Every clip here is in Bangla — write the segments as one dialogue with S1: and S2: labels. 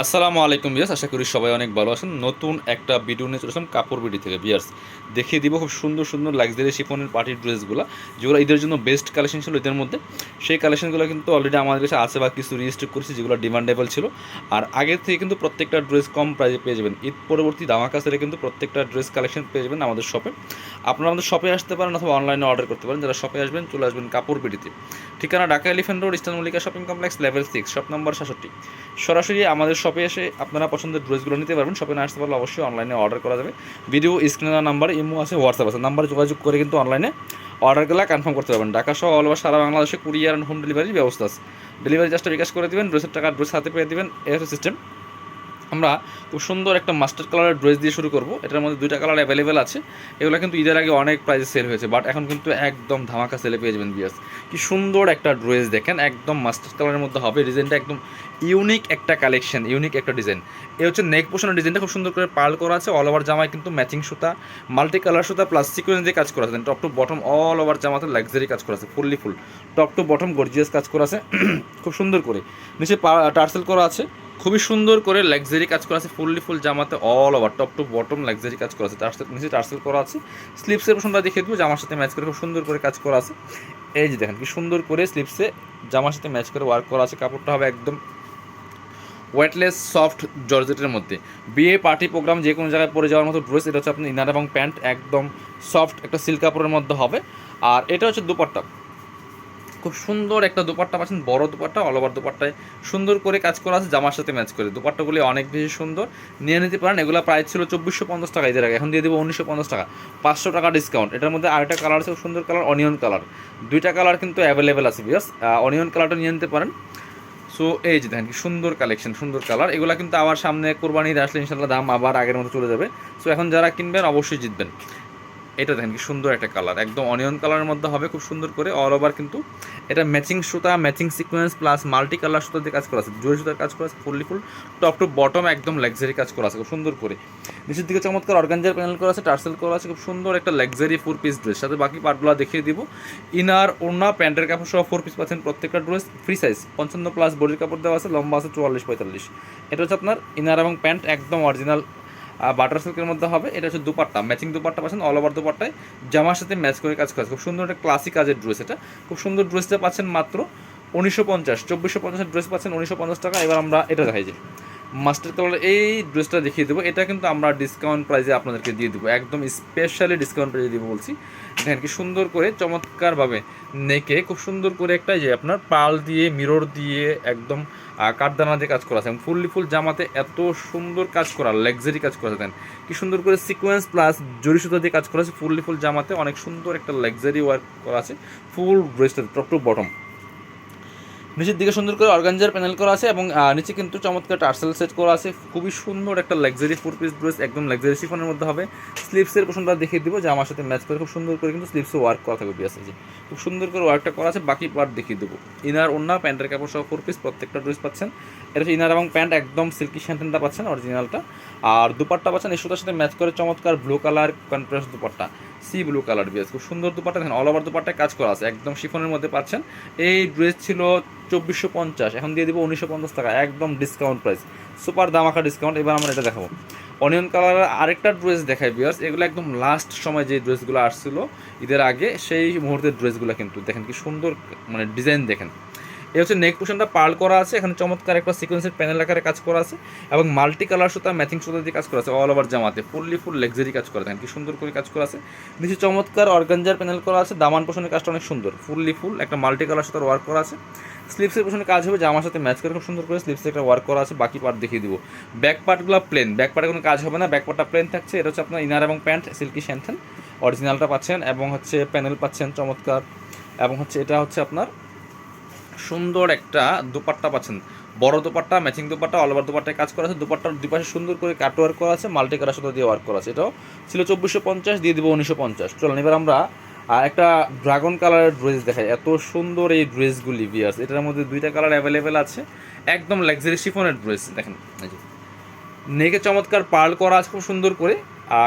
S1: আসসালামু আলাইকুম বিয়ার্স, আশা করি সবাই অনেক ভালো আছেন। নতুন একটা ভিডিও নিয়ে চলে আসলাম কাপড় বিডি থেকে বিয়ার্স। দেখিয়ে দিব খুব সুন্দর সুন্দর লাক্সারি শিফনের পার্টির ড্রেসগুলো, যেগুলো ঈদের জন্য বেস্ট কালেকশন ছিল ঈদের মধ্যে। সেই কালেকশনগুলো কিন্তু অলরেডি আমাদের কাছে আছে বা কিছু রিস্টক করেছি, যেগুলো ডিমান্ডেবল ছিল। আর আগের থেকে কিন্তু প্রত্যেকটা ড্রেস কম প্রাইসে পেয়ে যাবেন। ঈদ পরবর্তী ধামাকা সেলে কিন্তু প্রত্যেকটা ড্রেস কালেকশন পেয়ে যাবেন আমাদের শপে। আপনারা আমাদের শপে আসতে পারেন অথবা অনলাইনে অর্ডার করতে পারেন। যারা শপে আসবেন চলে আসবেন কাপড় বিডিতে। ঠিকানা Dhaka elephant road, eastern Mallika shopping complex, level 6, shop number 66। সরাসরি আমাদের শপে এসে আপনারা পছন্দের ড্রেসগুলো নিতে পারবেন। শপে না আসতে পারলে অবশ্যই অনলাইনে অর্ডার করা যাবে। ভিডিও স্ক্রিনের নাম্বার ইমো আছে, হোয়াটসঅ্যাপ আছে, নাম্বারে যোগাযোগ করে কিন্তু অনলাইনে অর্ডারগুলো কনফার্ম করতে পারবেন। ঢাকা সহ অল ওভার সারা বাংলাদেশে কুরিয়ার অ্যান্ড হোম ডেলিভারির ব্যবস্থা আছে। ডেলিভারি জাস্ট বিকাশ করে দেবেন, ড্রেসের টাকা ড্রেস হাতে পেয়ে দেবেন, এই হচ্ছে সিস্টেম। আমরা খুব সুন্দর একটা মাস্টার কালারের ড্রেস দিয়ে শুরু করব। এটার মধ্যে দুইটা কালার অ্যাভেলেবেল আছে। এগুলো কিন্তু ঈদের আগে অনেক প্রাইসে সেল হয়েছে, বাট এখন কিন্তু একদম ধামাকা সেলে পেয়ে যাবেন বিয়াস। কি সুন্দর একটা ড্রেস দেখেন, একদম মাস্টার কালারের মধ্যে হবে। ডিজাইনটা একদম ইউনিক একটা কালেকশন, ইউনিক একটা ডিজাইন। এই হচ্ছে নেক পোর্শনের ডিজাইনটা খুব সুন্দর করে পার্ল করা আছে। অল ওভার জামায় কিন্তু ম্যাচিং সুতা, মাল্টি কালার সুতা প্লাস সিকোয়েন্স দিয়ে কাজ করা আছে। Top to bottom all over জামাতে লাক্সারি কাজ করা আছে, fully full top to bottom gorgeous কাজ করা আছে খুব সুন্দর করে। নিচে টার্সেল করা আছে, খুবই সুন্দর করে লাক্সারি কাজ করা আছে। ফুললি ফুল জামাতে all over top to bottom luxury কাজ করা আছে। নিচে টার্সেল করা আছে। স্লিপসের পোর্শনটা দেখিয়ে দেবো, জামার সাথে ম্যাচ করে খুব সুন্দর করে কাজ করা আছে। এই যে দেখেন কি সুন্দর করে স্লিপসে জামার সাথে ম্যাচ করে ওয়ার্ক করা আছে। কাপড়টা হবে একদম ওয়েটলেস সফট জর্জেটের মধ্যে। বিয়ে পার্টি প্রোগ্রাম যে কোনো জায়গায় পরে যাওয়ার মতো ড্রেস। এটা হচ্ছে আপনার ইনার এবং প্যান্ট একদম সফট একটা সিল্ক কাপড়ের মধ্যে হবে। আর এটা হচ্ছে দুপাট্টা, খুব সুন্দর একটা দুপাট্টা পাচ্ছেন, বড় দুপাট্টা। অল ওভার দুপাট্টায় সুন্দর করে কাজ করা আছে, জামার সাথে ম্যাচ করে। দুপাট্টাগুলি অনেক বেশি সুন্দর, নিয়ে নিতে পারেন। এগুলো প্রাইস ছিল 2450 টাকা ঈদের আগে, এখন দিয়ে দেবো 1950 টাকা, 500 টাকা ডিসকাউন্ট। এটার মধ্যে আরেকটা কালার আছে, খুব সুন্দর কালার, অনিয়ন কালার। দুইটা কালার কিন্তু অ্যাভেলেবেল আছে বিকজ অনিয়ন কালারটা নিয়ে নিতে পারেন। সো এই যে দেখেন কি সুন্দর কালেকশন, সুন্দর কালার। এগুলো কিন্তু আবার সামনে কোরবানির আসলে ইনশাল্লাহ দাম আবার আগের মতো চলে যাবে। সো এখন যারা কিনবেন অবশ্যই জিতবেন। এটা দেখেন কি সুন্দর একটা কালার, একদম অনিয়ন কালারের মধ্যে হবে, খুব সুন্দর করে অল ওভার কিন্তু এটা ম্যাচিং সুতা, matching sequence plus multi colour সুতা দিয়ে কাজ করা আছে, জরি সুতার কাজ করা আছে, fully full top to bottom একদম লাক্সারি কাজ করা আছে খুব সুন্দর করে। নিচের দিকে চমৎকার অর্গানজার প্যানেল করা আছে, টার্সেল করা আছে, খুব সুন্দর একটা লাক্সারি 4 পিস ড্রেস। সাথে বাকি পার্টগুলো দেখিয়ে দিব। ইনার ওড়না প্যান্টের কাপড় সহ 4 পিস পাচ্ছেন। প্রত্যেকটা ড্রেস ফ্রি সাইজ 55+ বডির কাপড় দেওয়া আছে, লম্বা আছে 44-45। এটা হচ্ছে আপনার ইনার এবং প্যান্ট একদম অরিজিনাল বাটার সিল্কের মধ্যে হবে। এটা হচ্ছে দুপাট্টা, ম্যাচিং দুপাট্টা পাচ্ছেন। অল ওভার দুপাট্টায় জামার সাথে ম্যাচ করে কাজ করা, খুব সুন্দর একটা ক্লাসিক কাজের ড্রেস। এটা খুব সুন্দর ড্রেসটা পাচ্ছেন মাত্র 1950, 2450 ড্রেস পাচ্ছেন 1950 টাকা। এবার আমরা এটা দেখাই যে মাস্টার কালার এই ড্রেসটা দেখিয়ে দেবো। এটা কিন্তু আমরা ডিসকাউন্ট প্রাইসে আপনাদেরকে দিয়ে দেবো, একদম স্পেশালি ডিসকাউন্ট প্রাইসে দেবো বলছি। দেখেন কি সুন্দর করে চমৎকারভাবে নেকে খুব সুন্দর করে একটা যে আপনার পাল দিয়ে মিরর দিয়ে একদম কাঠদানা দিয়ে কাজ করা আছে। ফুললি ফুল জামাতে এত সুন্দর কাজ করা, লাক্সারি কাজ করা দেন কি সুন্দর করে সিকোয়েন্স প্লাস জরি সুতা দিয়ে কাজ করা আছে। ফুললি ফুল জামাতে অনেক সুন্দর একটা লাক্সারি ওয়ার্ক করা আছে ফুল ড্রেসটা টপ টু বটম। নিচের দিকে সুন্দর করে অর্গানজার প্যানেল করা আছে এবং নিচে কিন্তু চমৎকার টার্সেল সেট করা আছে। খুবই সুন্দর একটা লাক্সারি 4 পিস ড্রেস, একদম লাক্সারি শিফনের মধ্যে হবে। স্লিপসের পোর্শনটা দেখিয়ে দিব যে আমার সাথে ম্যাচ করে খুব সুন্দর করে কিন্তু স্লিপসে ওয়ার্ক করা থাকবে বিয়াস। যে খুব সুন্দর করে ওয়ার্কটা করা আছে, বাকি পার্ট দেখিয়ে দেবো। ইনার ওড়না প্যান্টের কাপড় সহ 4 পিস প্রত্যেকটা ড্রেস পাচ্ছেন। এটা হচ্ছে ইনার এবং প্যান্ট একদম সিল্কি স্যান্টেনটা পাচ্ছেন অরিজিনালটা। আর দুপাট্টা পাচ্ছেন এই সুতার সাথে ম্যাচ করে চমৎকার blue colour contrast dupatta, sea blue colour বিয়াস। খুব সুন্দর দুপাট্টা, দেখেন অল ওভার দুপাট্টায় কাজ করা আছে, একদম শিফনের মধ্যে পাচ্ছেন। এই ড্রেস ছিল 2450, এখন দিয়ে দেবো 1950 টাকা, একদম ডিসকাউন্ট প্রাইস, সুপার দামাকা ডিসকাউন্ট। এবার আমরা এটা দেখাবো অনিয়ন কালারের আরেকটা ড্রেস দেখাই বিয়ার্স। এগুলো একদম লাস্ট সময় যে ড্রেসগুলো আসছিল ঈদের আগে, সেই মুহূর্তের ড্রেসগুলো কিন্তু দেখেন কি সুন্দর মানে ডিজাইন দেখেন। এই হচ্ছে নেক পোর্শনটা পার্ল করা আছে, এখানে চমৎকার একটা সিকোয়েন্সের প্যানেল আকারে কাজ করা আছে এবং মাল্টি কালার সুতা ম্যাচিং সুতা দিয়ে কাজ করা আছে। অল ওভার জামাতে ফুললি ফুল লাক্সারি কাজ করা, দেখেন কি সুন্দর করে কাজ করা আছে। নিচে চমৎকার অর্গানজার প্যানেল করা আছে, দামান পোর্শনের কাজটা অনেক সুন্দর, ফুললি ফুল একটা মাল্টি কালার সুতার ওয়ার্ক করা আছে। স্লিপসের পোর্শনে কাজ হবে, জামার সাথে ম্যাচ করে খুব সুন্দর করে স্লিপসে একটা ওয়ার্ক করা আছে। বাকি পার্ট দেখিয়ে দিব। ব্যাক পার্টগুলো প্লেন, ব্যাক পার্টে কোনো কাজ হবে না, ব্যাক পার্টটা প্লেন থাকছে। এটা হচ্ছে আপনার ইনার এবং প্যান্ট সিল্কি স্যান্থেন অরিজিনালটা পাচ্ছেন এবং হচ্ছে প্যানেল পাচ্ছেন চমৎকার। এবং হচ্ছে এটা হচ্ছে আপনার সুন্দর একটা দুপাট্টা পাচ্ছেন, বড় dupatta, matching dupatta, all over দুপাট্টায় কাজ করা আছে। দুপাট্টার দুই পাশে সুন্দর করে কাট ওয়ার্ক করা আছে, মাল্টি কালার সাথে দিয়ে ওয়ার্ক করা আছে। এটাও ছিল 2450, দিয়ে দিব 1950। চলুন এবার আমরা একটা ড্রাগন কালারের ড্রেস দেখাই। এত সুন্দর এই ড্রেসগুলি বিয়ার্স, এটার মধ্যে দুইটা কালার অ্যাভেলেবেল আছে, একদম লাক্সারি শিফনের ড্রেস। দেখেন এই যে নেকে চমৎকার পার্ল করা আছে খুব সুন্দর করে,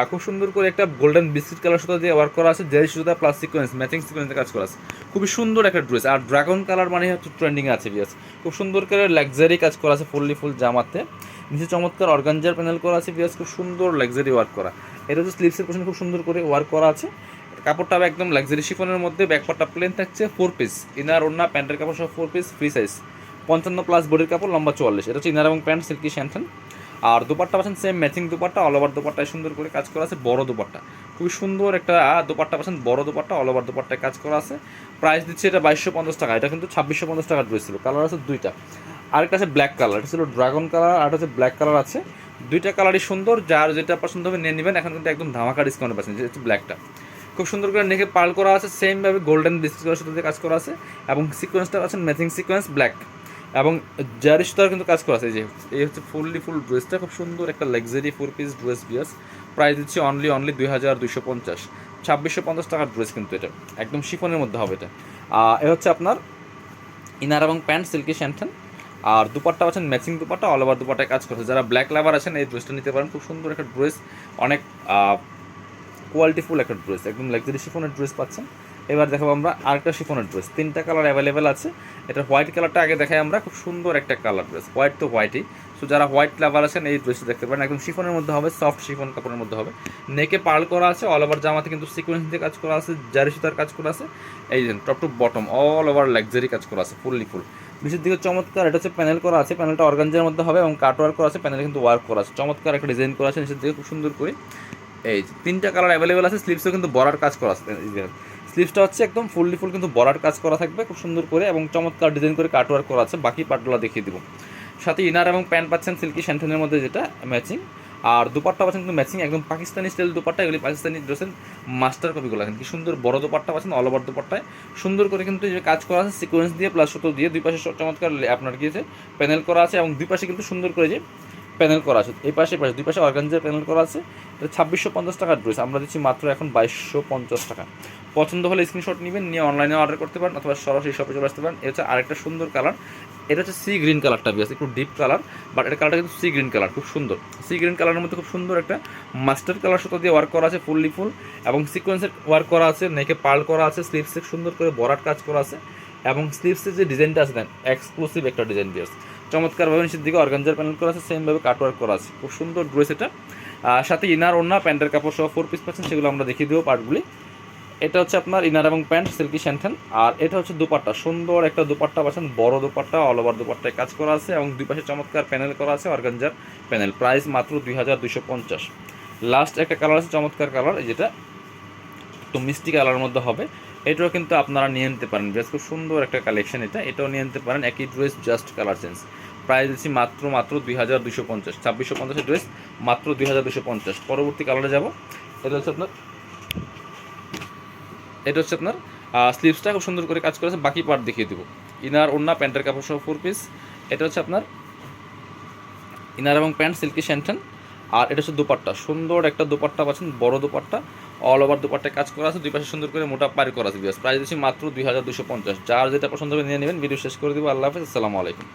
S1: খুব সুন্দর করে একটা গোল্ডেন বিস্কিট কালার সুতা দিয়ে ওয়ার্ক করা আছে, জেল সুতা প্লাস সিকোয়েন্স ম্যাচিং সিকোয়েন্সে কাজ করা আছে। খুবই সুন্দর একটা ড্রেস। আর ড্রাগন কালার মানে হচ্ছে ট্রেন্ডিং আছে বিয়াস, খুব সুন্দর করে লাক্সারি কাজ করা আছে ফুললি ফুল জামাতে। নিচে চমৎকার অর্গানজার প্যানেল করা আছে ভিউয়ার্স, খুব সুন্দর লাক্সারি ওয়ার্ক করা। এটা হচ্ছে স্লিভসের পোর্শন খুব সুন্দর করে ওয়ার্ক করা আছে। কাপড়টা একদম লাক্সারি শিফনের মধ্যে, ব্যাকপার্টটা প্লেন থাকছে, 4 পিস ইনার ওড়না প্যান্টের কাপড় সহ 4 পিস ফ্রি সাইজ, 55+ বডির কাপড়, লম্বা 44। এটা হচ্ছে ইনার এবং প্যান্ট সিল্কি শ্যান্টন। আর দুপাট্টা পাচ্ছেন same matching dupatta, all over দুপাট্টায় সুন্দর করে কাজ করা আছে, বড় দুপাট্টা, খুবই সুন্দর একটা দুপাট্টা পাচ্ছেন, বড় দুপাট্টা, অল ওভার দুপাট্টায় কাজ করা আছে। প্রাইস দিচ্ছে এটা 2250 টাকা। এটা কিন্তু 2650 টাকা ড্রেস ছিল। কালার আছে দুইটা, আরেকটা আছে ব্ল্যাক কালার, এটা ছিল ড্রাগন কালার, আর হচ্ছে ব্ল্যাক কালার আছে। দুইটা কালারই সুন্দর, যার যেটা পছন্দ হবে নিয়ে নেবেন। এখন কিন্তু একদম ধামাকা ডিসকাউন্টে পাচ্ছেন, যেটা হচ্ছে ব্ল্যাকটা খুব সুন্দর করে নেকে পার্ল করা আছে, সেমভাবে গোল্ডেন ডিসকাউন্টের সাথে কাজ করা আছে, এবং সিকোয়েন্সটা আছেন ম্যাচিং সিকোয়েন্স ব্ল্যাক, এবং জারি সুতার কিন্তু কাজ করা আছে। এই হচ্ছে ফুল ড্রেসটা, খুব সুন্দর একটা লাক্সারি 4 পিস ড্রেস বিয়াস। প্রাইস দিচ্ছি অনলি 2250, 2650 টাকার ড্রেস কিন্তু এটা, একদম শিফনের মধ্যে হবে এটা। এ হচ্ছে আপনার ইনার এবং প্যান্ট সিল্কি শ্যান্টন। আর দুপাট্টা আছেন ম্যাচিং দুপাট্টা, অল ওভার দুপাট্টায় কাজ করছে। যারা ব্ল্যাক লাভার আছেন এই ড্রেসটা নিতে পারেন, খুব সুন্দর একটা ড্রেস, অনেক কোয়ালিটিফুল একটা ড্রেস, একদম লাক্সারি শিফনের ড্রেস পাচ্ছেন। এবার দেখাবো আমরা আরেকটা শিফনের ড্রেস, 3টা কালার অ্যাভেলেবেল আছে। এটা হোয়াইট কালারটা আগে দেখাই আমরা, খুব সুন্দর একটা কালার ড্রেস, হোয়াইট তো হোয়াইটই। সো যারা হোয়াইট লাভার আছেন এই ড্রেসটা দেখতে পারেন, একদম শিফনের মধ্যে হবে, সফট শিফন কাপড়ের মধ্যে হবে। নেকে পার্ল করা আছে, অল ওভার জামাতে কিন্তু সিকোয়েন্স দিয়ে কাজ করা আছে, জারি সুতার কাজ করা আছে। এই যে top to bottom all over luxury কাজ করা আছে, ফুল নিচের দিকে চমৎকার এটা হচ্ছে প্যানেল করা আছে, প্যানেলটা অর্গানজার মধ্যে হবে এবং কাট ওয়ার্ক করা আছে, প্যানেলে কিন্তু ওয়ার্ক করা আছে, চমৎকার একটা ডিজাইন করা আছে নিচের দিকে খুব সুন্দর করে। এই 3টা কালার অ্যাভেলেবেল আছে। স্লিভসও কিন্তু বড়ার কাজ করা আছে, স্লিভসটা হচ্ছে একদম ফুল কিন্তু বড়ার কাজ করা থাকবে খুব সুন্দর করে, এবং চমৎকার ডিজাইন করে কাট ওয়ার্ক করা আছে। বাকি পার্টগুলো দেখিয়ে দিব। সাথে ইনার এবং প্যান্ট পাচ্ছেন সিল্কি শ্যান্টনের মধ্যে, যেটা ম্যাচিং। আর দুপাট্টা পাচ্ছেন কিন্তু ম্যাচিং, একদম পাকিস্তানি স্টাইল দুপাট্টা, এগুলি পাকিস্তানি ড্রেসের মাস্টার কপিগুলো কি সুন্দর বড় দুপাট্টা পাচ্ছেন, অল ওভার দুপাট্টায় সুন্দর করে কিন্তু যে কাজ করা আছে সিকোয়েন্স দিয়ে প্লাস সুতো দিয়ে, দুই পাশে চমৎকার আপনার গিয়েছে প্যানেল করা আছে, এবং দুই পাশে কিন্তু সুন্দর করে যে প্যানেল করা আছে, এই পাশে দুই পাশে অর্গানজার প্যানেল করা আছে। এটা 2650 টাকার ড্রেস আমরা দিচ্ছি মাত্র এখন 2250 টাকা। পছন্দ হলে স্ক্রিনশট নেবেন, নিয়ে অনলাইনে অর্ডার করতে পারেন, অথবা সরাসরি শপে চলে আসতে পারেন। এটা হচ্ছে আরেকটা সুন্দর কালার, এটা হচ্ছে সি গ্রিন কালারটা বিয়াস, একটু ডিপ কালার, বাট এটা কালারটা কিন্তু সি গ্রিন কালার, খুব সুন্দর। সি গ্রিন কালারের মধ্যে খুব সুন্দর একটা মাস্টার কালার সুতো দিয়ে ওয়ার্ক করা আছে, ফুল, এবং সিকোয়েন্সের ওয়ার্ক করা আছে, নেকে পার্ল করা আছে, স্লিভসে সুন্দর করে বরাট কাজ করা আছে, এবং স্লিভসের যে ডিজাইনটা আছে দেন এক্সক্লুসিভ একটা ডিজাইন বিয়াস, চমৎকারভাবে নিচের দিকে অর্গানজার প্যানেল করা আছে, সেমভাবে কাটওয়ার্ক করা আছে, খুব সুন্দর ড্রেস এটা। সাথে ইনার ওড়না প্যান্টের কাপড় সহ 4 পিস পাচ্ছেন, সেগুলো আমরা দেখিয়ে দেবো পার্টগুলি। এটা হচ্ছে আপনার ইনার এবং প্যান্ট সিল্কি শ্যান্টন। আর এটা হচ্ছে দুপাট্টা, সুন্দর একটা দুপাট্টা পাচ্ছেন, বড় দুপাট্টা, অল ওভার দুপাট্টায় কাজ করা আছে, এবং দুই পাশে চমৎকার প্যানেল করা আছে, অর্গানজার প্যানেল। প্রাইস মাত্র 2250। লাস্ট একটা কালার আছে চমৎকার কালার, যেটা একটু মিষ্টি কালারের মধ্যে হবে, এটাও কিন্তু আপনারা নিয়ে নিতে পারেন। বেশ খুব সুন্দর একটা কালেকশন এটাও নিয়ে নিতে পারেন, একই dress just colour change. Price দিচ্ছি মাত্র 2250, 2650 ড্রেস মাত্র 2250। পরবর্তী কালারে যাব। এটা হচ্ছে আপনার স্লিভসটা খুব সুন্দর করে কাজ করেছে, বাকি পার্ট দেখিয়ে দেবো। ইনার ওড়না প্যান্টের কাপড় সহ 4 পিস। এটা হচ্ছে আপনার ইনার এবং প্যান্ট সিল্কি শ্যান্টন। আর এটা হচ্ছে দুপাট্টা, সুন্দর একটা দুপাট্টা পাচ্ছেন, বড় দুপাট্টা, অল ওভার দুপাট্টায় কাজ করা আছে, দুই পাশে সুন্দর করে মোটা পারি করা আছে। প্রাইস দিচ্ছি মাত্র 2250। যার যেটা পছন্দ হবে নিয়ে নেবেন। ভিডিও শেষ করে দেবো। আল্লাহ হাফেজ, আসসালামু আলাইকুম।